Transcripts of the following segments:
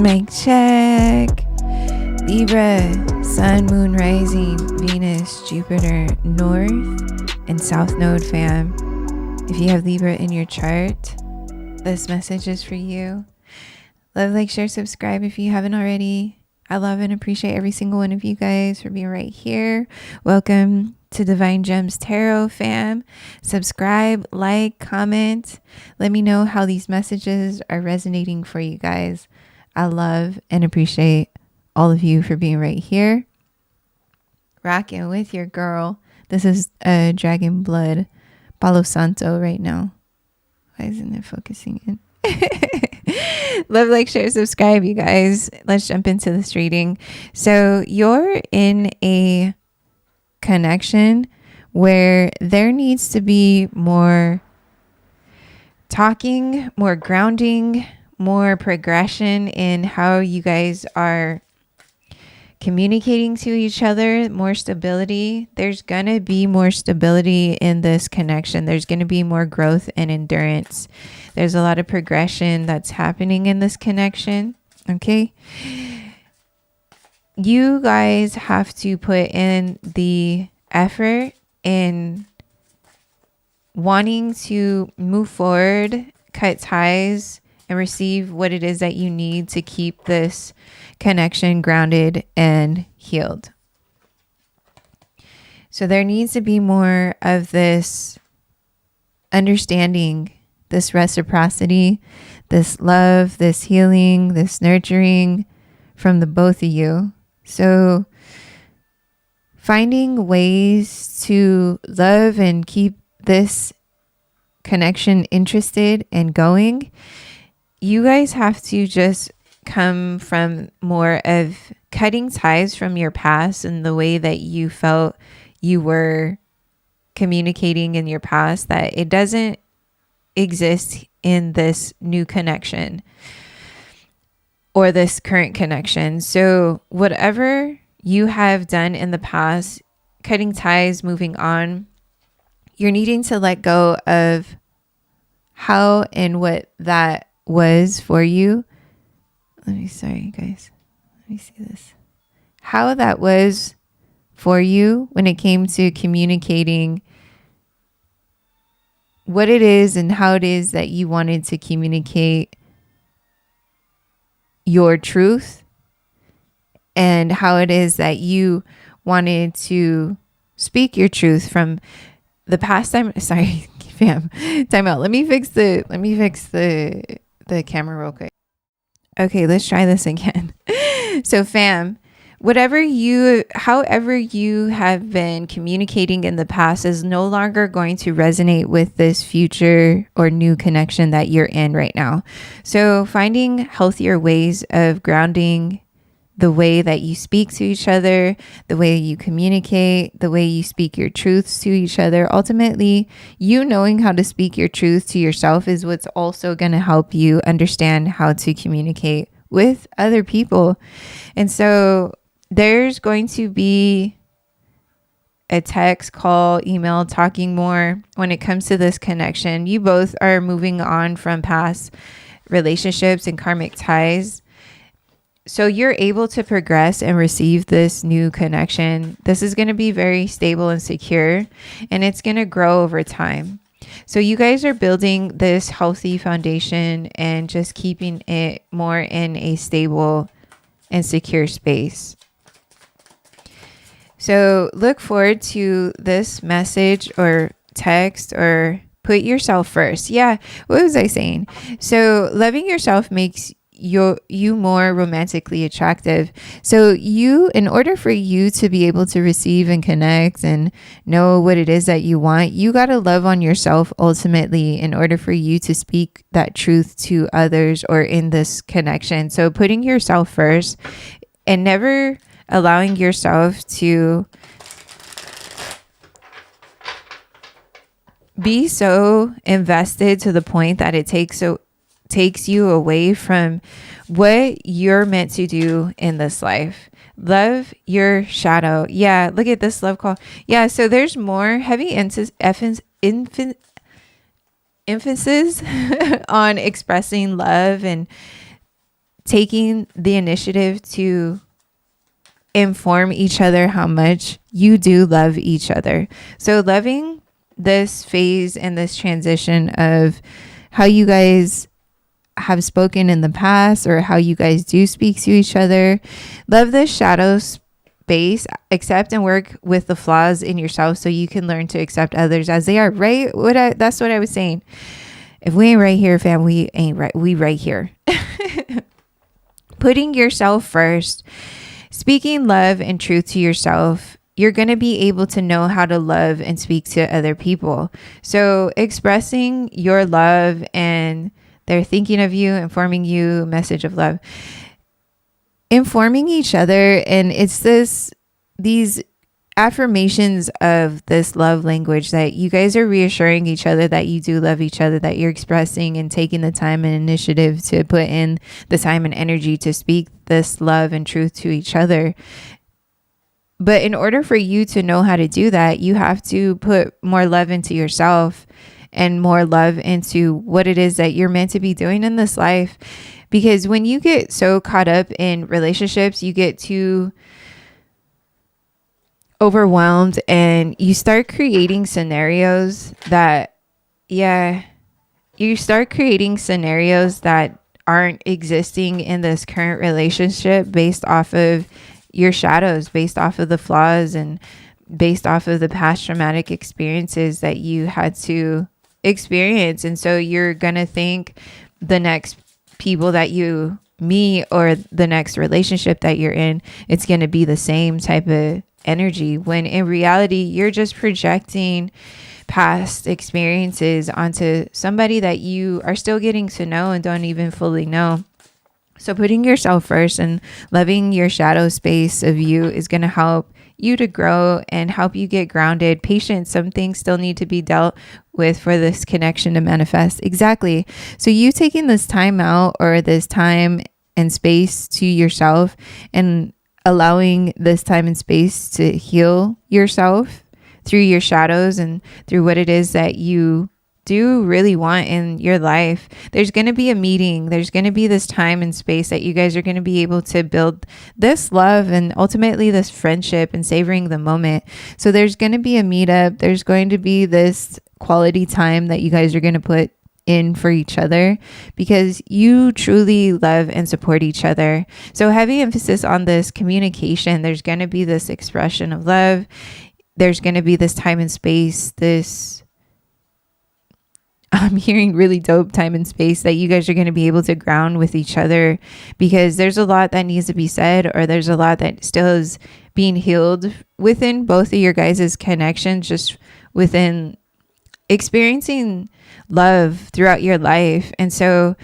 Mic check. Libra, Sun, Moon, Rising, Venus, Jupiter, North and South Node fam. If you have Libra in your chart, this message is for you. Love, like, share, subscribe if you haven't already. I love and appreciate every single one of you guys for being right here. Welcome to Divine Gems Tarot fam. Subscribe, like, comment. Let me know how these messages are resonating for you guys. I love and appreciate all of you for being right here. Rocking with your girl. This is Dragon Blood Palo Santo right now. Why isn't it focusing in? Love, like, share, subscribe, you guys. Let's jump into this reading. So you're in a connection where there needs to be more talking, more grounding, more progression in how you guys are communicating to each other, more stability. There's going to be more stability in this connection. There's going to be more growth and endurance. There's a lot of progression that's happening in this connection. Okay. You guys have to put in the effort in wanting to move forward, cut ties, and receive what it is that you need to keep this connection grounded and healed. So there needs to be more of this understanding, this reciprocity, this love, this healing, this nurturing from the both of you. So finding ways to love and keep this connection interested and going. You guys have to just come from more of cutting ties from your past and the way that you felt you were communicating in your past, that it doesn't exist in this new connection or this current connection. So whatever you have done in the past, cutting ties, moving on, you're needing to let go of how and what that was for you. Sorry guys, let me see this. How that was for you when it came to communicating what it is and how it is that you wanted to communicate your truth, and how it is that you wanted to speak your truth from the past time. Sorry, fam. Time out. Let me fix the camera real quick. Okay, let's try this again. So fam, however you have been communicating in the past is no longer going to resonate with this future or new connection that you're in right now. So finding healthier ways of grounding the way that you speak to each other, the way you communicate, the way you speak your truths to each other. Ultimately, you knowing how to speak your truth to yourself is what's also going to help you understand how to communicate with other people. And so there's going to be a text, call, email, talking more when it comes to this connection. You both are moving on from past relationships and karmic ties. So you're able to progress and receive this new connection. This is going to be very stable and secure, and it's going to grow over time. So you guys are building this healthy foundation and just keeping it more in a stable and secure space. So look forward to this message or text, or put yourself first. Yeah. What was I saying? So loving yourself makes you more romantically attractive. So in order for you to be able to receive and connect and know what it is that you want, you got to love on yourself ultimately in order for you to speak that truth to others or in this connection. So putting yourself first and never allowing yourself to be so invested to the point that it takes you away from what you're meant to do in this life. Love your shadow. Yeah, look at this love call. Yeah, so there's more heavy emphasis on expressing love and taking the initiative to inform each other how much you do love each other. So loving this phase and this transition of how you guys have spoken in the past, or how you guys do speak to each other. Love this shadow space. Accept and work with the flaws in yourself so you can learn to accept others as they are, right? That's what I was saying. If we ain't right here, fam, we ain't right. We right here. Putting yourself first, speaking love and truth to yourself, you're going to be able to know how to love and speak to other people. So expressing your love, and they're thinking of you, informing you, message of love, informing each other. And it's these affirmations of this love language that you guys are reassuring each other that you do love each other, that you're expressing and taking the time and initiative to put in the time and energy to speak this love and truth to each other. But in order for you to know how to do that, you have to put more love into yourself and more love into what it is that you're meant to be doing in this life. Because when you get so caught up in relationships, you get too overwhelmed and you start creating scenarios that aren't existing in this current relationship, based off of your shadows, based off of the flaws, and based off of the past traumatic experiences that you had to experience. And so you're gonna think the next people that you meet, or the next relationship that you're in, it's gonna be the same type of energy, when in reality you're just projecting past experiences onto somebody that you are still getting to know and don't even fully know. So putting yourself first and loving your shadow space of you is going to help you to grow and help you get grounded. Patience, some things still need to be dealt with for this connection to manifest. Exactly. So you taking this time out, or this time and space to yourself, and allowing this time and space to heal yourself through your shadows and through what it is that you do really want in your life. There's going to be a meeting. There's going to be this time and space that you guys are going to be able to build this love and ultimately this friendship and savoring the moment. So there's going to be a meetup. There's going to be this quality time that you guys are going to put in for each other, because you truly love and support each other. So heavy emphasis on this communication. There's going to be this expression of love. There's going to be this time and space, I'm hearing really dope time and space that you guys are going to be able to ground with each other, because there's a lot that needs to be said, or there's a lot that still is being healed within both of your guys' connections, just within experiencing love throughout your life. And so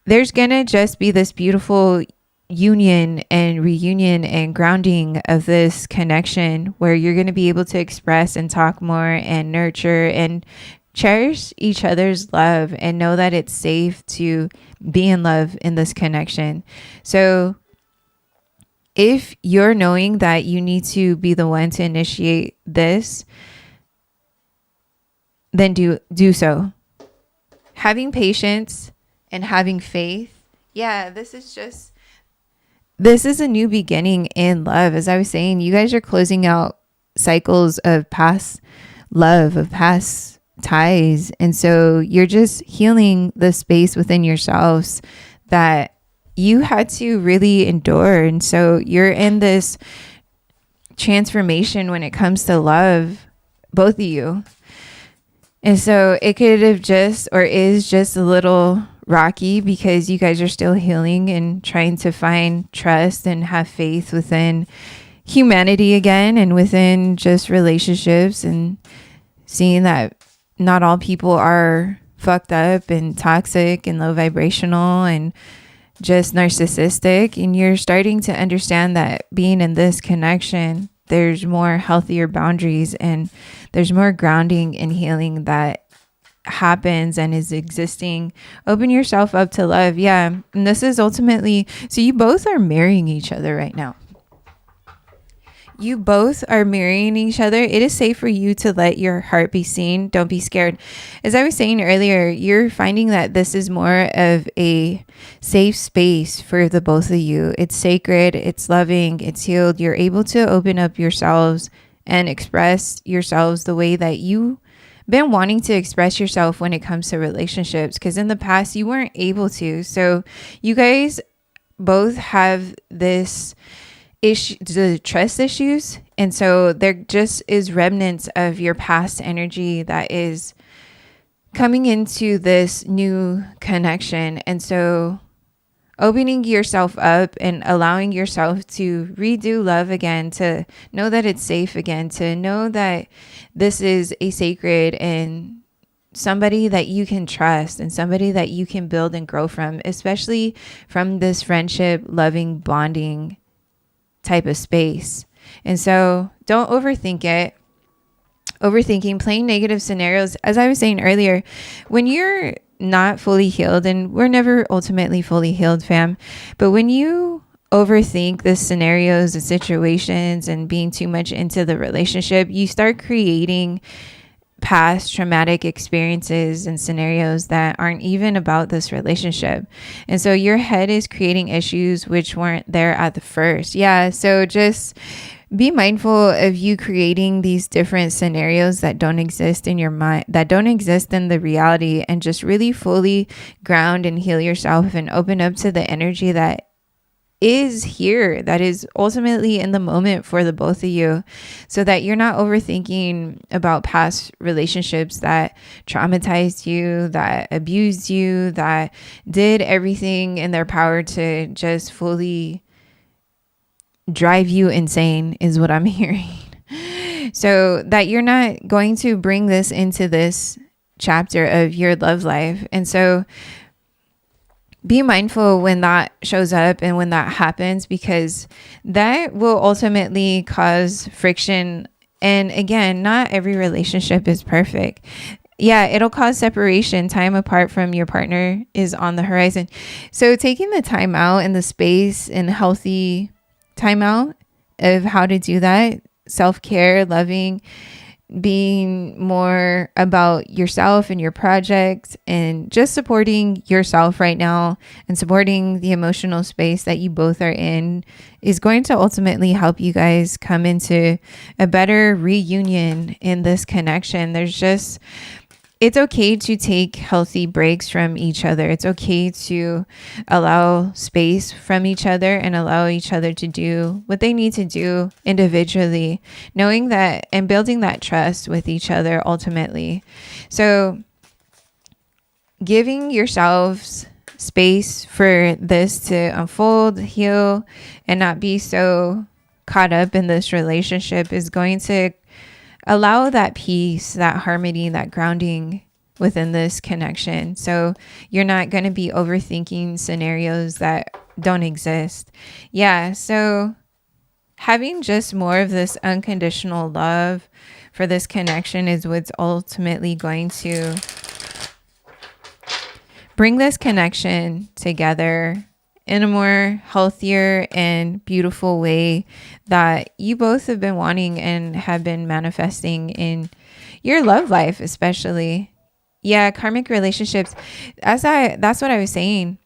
there's going to just be this beautiful union and reunion and grounding of this connection, where you're going to be able to express and talk more and nurture and cherish each other's love, and know that it's safe to be in love in this connection. So if you're knowing that you need to be the one to initiate this, then do so. Having patience and having faith. Yeah, this is a new beginning in love. As I was saying, you guys are closing out cycles of past love, of past ties. And so you're just healing the space within yourselves that you had to really endure. And so you're in this transformation when it comes to love, both of you. And so it could have just, or is just a little rocky, because you guys are still healing and trying to find trust and have faith within humanity again, and within just relationships, and seeing that not all people are fucked up and toxic and low vibrational and just narcissistic. And you're starting to understand that being in this connection, there's more healthier boundaries, and there's more grounding and healing that happens and is existing. Open yourself up to love. Yeah. And this is ultimately, so you both are marrying each other right now. you both are mirroring each other. It is safe for you to let your heart be seen. Don't be scared. As I was saying earlier, you're finding that this is more of a safe space for the both of you. It's sacred, it's loving, it's healed. You're able to open up yourselves and express yourselves the way that you been wanting to express yourself when it comes to relationships, because in the past you weren't able to. So you guys both have this issue, the trust issues, and so there just is remnants of your past energy that is coming into this new connection. And so opening yourself up and allowing yourself to redo love again, to know that it's safe again, to know that this is a sacred and somebody that you can trust and somebody that you can build and grow from, especially from this friendship, loving, bonding type of space. And so don't overthink it. Overthinking, playing negative scenarios, as I was saying earlier, when you're not fully healed, and we're never ultimately fully healed, fam, but when you overthink the scenarios and situations and being too much into the relationship, you start creating past traumatic experiences and scenarios that aren't even about this relationship. And so your head is creating issues which weren't there at the first. Yeah. So just be mindful of you creating these different scenarios that don't exist in your mind, that don't exist in the reality, and just really fully ground and heal yourself and open up to the energy that is here, that is ultimately in the moment for the both of you, so that you're not overthinking about past relationships that traumatized you, that abused you, that did everything in their power to just fully drive you insane, is what I'm hearing. So that you're not going to bring this into this chapter of your love life. And so be mindful when that shows up and when that happens, because that will ultimately cause friction. And again, not every relationship is perfect. Yeah, it'll cause separation. Time apart from your partner is on the horizon. So taking the time out and the space and healthy time out of how to do that, self-care, loving, being more about yourself and your projects, and just supporting yourself right now and supporting the emotional space that you both are in, is going to ultimately help you guys come into a better reunion in this connection. It's okay to take healthy breaks from each other. It's okay to allow space from each other and allow each other to do what they need to do individually, knowing that and building that trust with each other ultimately. So giving yourselves space for this to unfold, heal, and not be so caught up in this relationship is going to allow that peace, that harmony, that grounding within this connection. So you're not going to be overthinking scenarios that don't exist. Yeah. So having just more of this unconditional love for this connection is what's ultimately going to bring this connection together in a more healthier and beautiful way that you both have been wanting and have been manifesting in your love life, especially. Yeah, karmic relationships. That's what I was saying.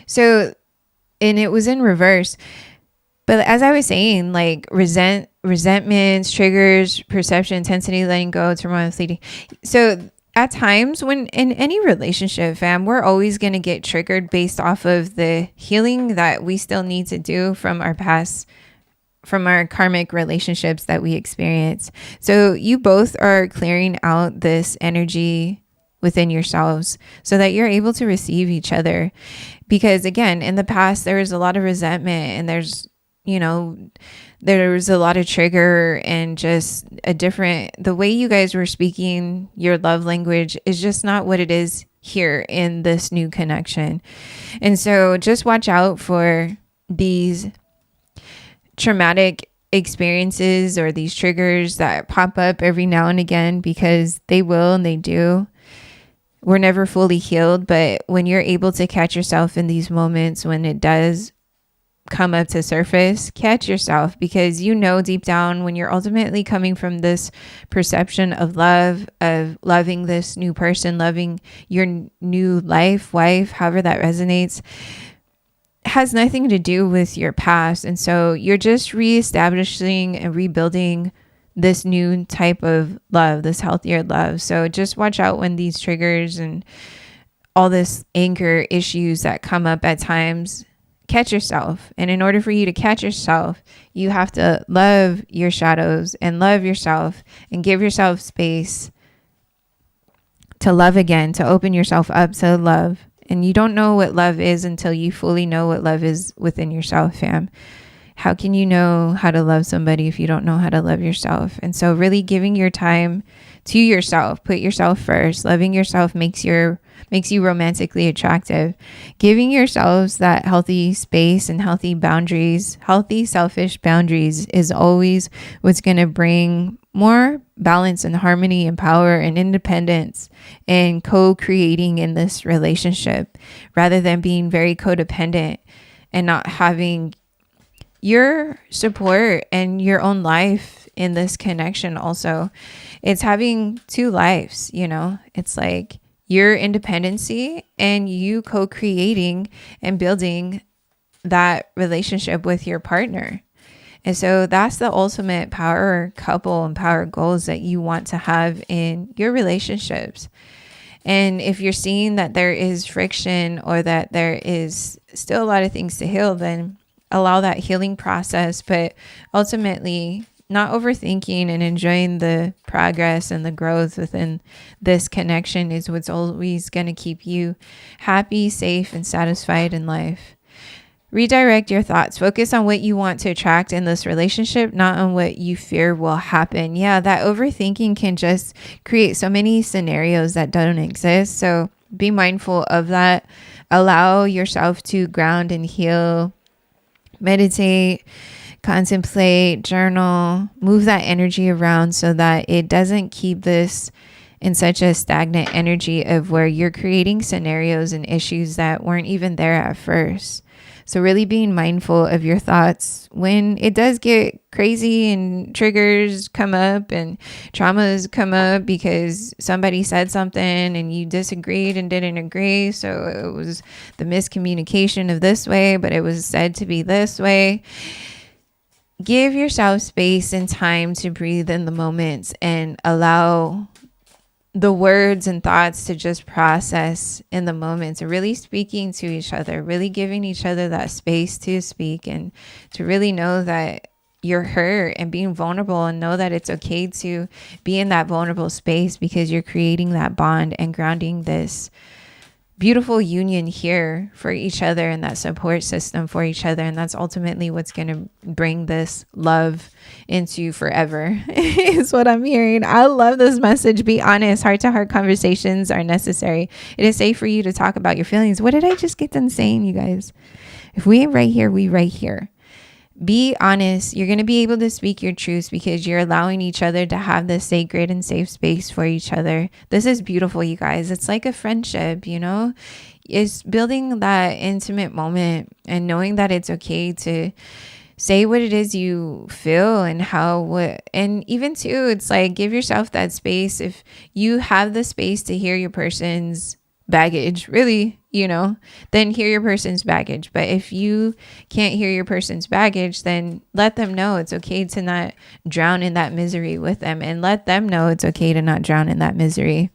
So, and it was in reverse. But as I was saying, like resentments, triggers, perception, intensity, letting go, turmoil, fleeting. So at times when in any relationship, fam, we're always going to get triggered based off of the healing that we still need to do from our past, from our karmic relationships that we experience. So you both are clearing out this energy within yourselves so that you're able to receive each other. Because again, in the past, there was a lot of resentment, and there was a lot of trigger, and just the way you guys were speaking your love language is just not what it is here in this new connection. And so just watch out for these traumatic experiences or these triggers that pop up every now and again, because they will and they do. We're never fully healed, but when you're able to catch yourself in these moments when it does come up to surface, catch yourself, because you know deep down when you're ultimately coming from this perception of love, of loving this new person, loving your new life, wife, however that resonates, has nothing to do with your past. And so you're just reestablishing and rebuilding this new type of love, this healthier love. So just watch out when these triggers and all this anger issues that come up at times. Catch yourself. And in order for you to catch yourself, you have to love your shadows and love yourself and give yourself space to love again, to open yourself up to love. And you don't know what love is until you fully know what love is within yourself, fam. How can you know how to love somebody if you don't know how to love yourself? And so really giving your time to yourself, put yourself first. Loving yourself makes you romantically attractive. Giving yourselves that healthy space and healthy boundaries, healthy selfish boundaries, is always what's going to bring more balance and harmony and power and independence and co-creating in this relationship, rather than being very codependent and not having your support and your own life in this connection. Also, it's having two lives, it's like your independency and you co-creating and building that relationship with your partner. And so that's the ultimate power couple and power goals that you want to have in your relationships. And if you're seeing that there is friction or that there is still a lot of things to heal, then allow that healing process, but ultimately not overthinking and enjoying the progress and the growth within this connection is what's always going to keep you happy, safe, and satisfied in life. Redirect your thoughts. Focus on what you want to attract in this relationship, not on what you fear will happen. Yeah, that overthinking can just create so many scenarios that don't exist. So be mindful of that. Allow yourself to ground and heal. Meditate, contemplate, journal, move that energy around so that it doesn't keep this in such a stagnant energy of where you're creating scenarios and issues that weren't even there at first. So really being mindful of your thoughts when it does get crazy and triggers come up and traumas come up because somebody said something and you disagreed and didn't agree. So it was the miscommunication of this way, but it was said to be this way. Give yourself space and time to breathe in the moments and allow the words and thoughts to just process in the moments, really speaking to each other, really giving each other that space to speak and to really know that you're hurt and being vulnerable, and know that it's okay to be in that vulnerable space because you're creating that bond and grounding this beautiful union here for each other and that support system for each other. And that's ultimately what's going to bring this love into forever is what I'm hearing. I love this message. Be honest. Heart-to-heart conversations are necessary. It is safe for you to talk about your feelings. What did I just get done saying, you guys? If we ain't right here, we right here. Be honest. You're going to be able to speak your truths because you're allowing each other to have this sacred and safe space for each other. This is beautiful, you guys. It's like a friendship, It's building that intimate moment and knowing that it's okay to say what it is you feel and and even too, it's like give yourself that space. If you have the space to hear your person's baggage, really, then hear your person's baggage. But if you can't hear your person's baggage, then let them know it's okay to not drown in that misery with them, and let them know it's okay to not drown in that misery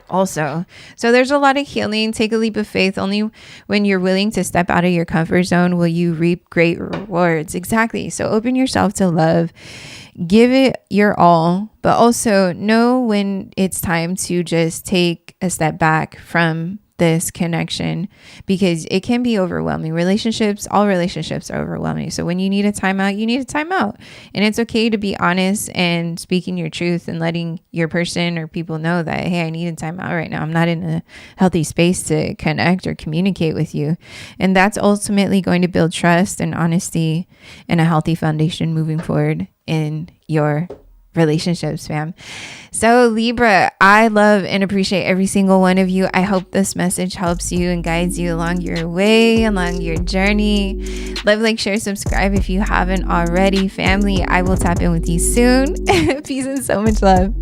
also. So there's a lot of healing. Take a leap of faith. Only when you're willing to step out of your comfort zone will you reap great rewards. Exactly. So open yourself to love. Give it your all, but also know when it's time to just take a step back from this connection, because it can be overwhelming. All relationships are overwhelming. So when you need a timeout, you need a timeout. And it's okay to be honest and speaking your truth and letting your person or people know that, hey, I need a timeout right now. I'm not in a healthy space to connect or communicate with you. And that's ultimately going to build trust and honesty and a healthy foundation moving forward in your relationships, fam. So Libra, I love and appreciate every single one of you. I hope this message helps you and guides you along your way, along your journey. Love, like, share, subscribe if you haven't already. Family, I will tap in with you soon. Peace and so much love.